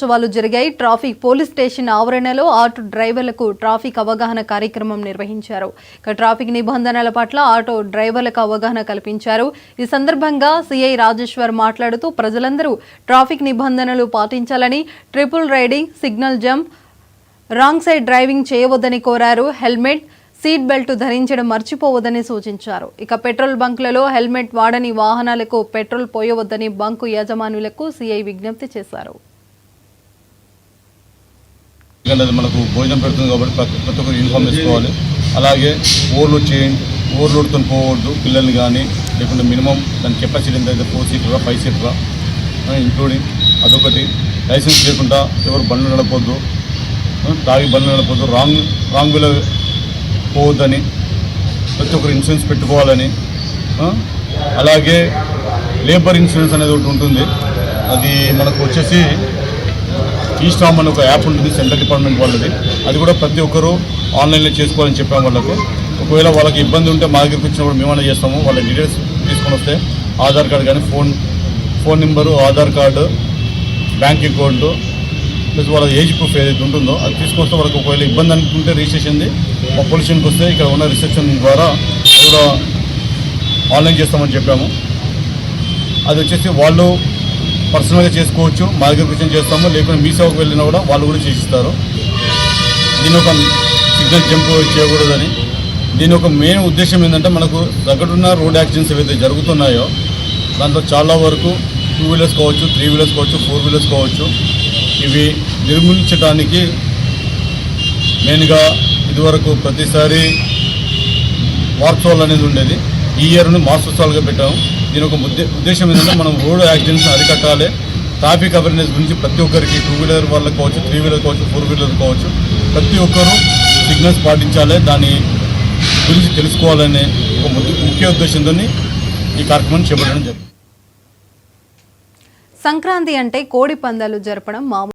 వారోత్సవాలు జరిగాయి. Traffic police station ఆవరణలో ఆటో డ్రైవర్లకు ట్రాఫిక్ అవగాహన కార్యక్రమం నిర్వహించారు. ట్రాఫిక్ నిబంధనల పట్ల ఆటో డ్రైవర్లకు అవగాహన కల్పించారు. ఈ సందర్భంగా సిఐ రాజేశ్వర్ మాట్లాడుతూ ప్రజలందరూ ట్రాఫిక్ నిబంధనలు పాటించాలని, triple riding, signal jump, wrong side driving చేయవద్దని కోరారు. హెల్మెట్, సీట్ బెల్ట్ ధరించడం మర్చిపోవద్దని సూచించారు. పెట్రోల్ బంకులలో హెల్మెట్ వాడని వాహనాలకు పెట్రోల్ పోయవద్దని బంకు యాజమానులకు సిఐ విజ్ఞప్తి చేశారు. మనకు భోజనం పెడుతుంది కాబట్టి ప్రతి ఒక్కరు యూనిఫామ్ వేసుకోవాలి. అలాగే ఓవర్లోడ్తో పోవద్దు పిల్లల్ని కానీ, లేకుంటే మినిమం దాని కెపాసిటీ ఎంత అయితే 4 సీటరా 5 సీటరా ఇంక్లూడింగ్ అదొకటి. లైసెన్స్ లేకుండా ఎవరు బండ్లు నడపొద్దు, తాగి బండ్లు నడపొద్దు, రాంగ్ వేలో పోవద్దని, ప్రతి ఒక్కరు ఇన్సూరెన్స్ పెట్టుకోవాలని. అలాగే లేబర్ ఇన్సూరెన్స్ అనేది ఒకటి ఉంటుంది. అది మనకు వచ్చేసి ఈస్టామ్ అనే ఒక యాప్ ఉంటుంది సెంట్రల్ డిపార్ట్మెంట్ వాళ్ళది. అది కూడా ప్రతి ఒక్కరూ ఆన్లైన్లో చేసుకోవాలని చెప్పాము వాళ్ళకు. ఒకవేళ వాళ్ళకి ఇబ్బంది ఉంటే మా దగ్గరికి వచ్చినప్పుడు మేమన్నా చేస్తాము. వాళ్ళ డీటెయిల్స్ తీసుకొని వస్తే ఆధార్ కార్డు కానీ, phone number, Aadhaar card, bank account plus వాళ్ళ ఏజ్ ప్రూఫ్ ఏదైతే ఉంటుందో అది తీసుకొస్తే వాళ్ళకి ఒకవేళ ఇబ్బంది అనుకుంటే రిజిస్ట్రేషన్ది మా పొల్యూషన్కి వస్తే ఇక్కడ ఉన్న రిసెప్షన్ ద్వారా కూడా ఆన్లైన్ చేస్తామని చెప్పాము. అది వచ్చేసి వాళ్ళు పర్సనల్గా చేసుకోవచ్చు, మా దగ్గరికి వచ్చి చేస్తాము. లేకుంటే మీ సేవకు వెళ్ళినా కూడా వాళ్ళు కూడా చేసిస్తారు. దీని ఒక సిగ్నల్ జంప్ చేయకూడదని. దీని ఒక మెయిన్ ఉద్దేశం ఏంటంటే మనకు సగటున రోడ్ యాక్సిడెంట్స్ ఏవైతే జరుగుతున్నాయో దాంట్లో చాలా వరకు 2 వీలర్స్ కావచ్చు, 3 వీలర్స్ కావచ్చు, 4 వీలర్స్ కావచ్చు. ఇవి నిర్మూలించడానికి మెయిన్గా ఇదివరకు ప్రతిసారి వార్షోత్సవాలు అనేది ఉండేది. ఈ ఇయర్ను మాసోత్సవాలుగా పెట్టాము. దీని ఒక ఉద్దేశం ఏంటంటే మనం రోడ్ యాక్సిడెంట్స్ అరికట్టాలి. ట్రాఫిక్ అవేర్నెస్ గురించి ప్రతి ఒక్కరికి 2 వీలర్ వాళ్ళకి కావచ్చు, 3 వీలర్ కావచ్చు, 4 వీలర్ కావచ్చు, ప్రతి ఒక్కరూ సిగ్నల్స్ పాటించాలి. దాని గురించి తెలుసుకోవాలనే ఒక ముఖ్య ఉద్దేశంతో ఈ కార్యక్రమం చేపట్టడం జరిగింది. సంక్రాంతి అంటే కోడి పందాలు జరపడం మామూలు.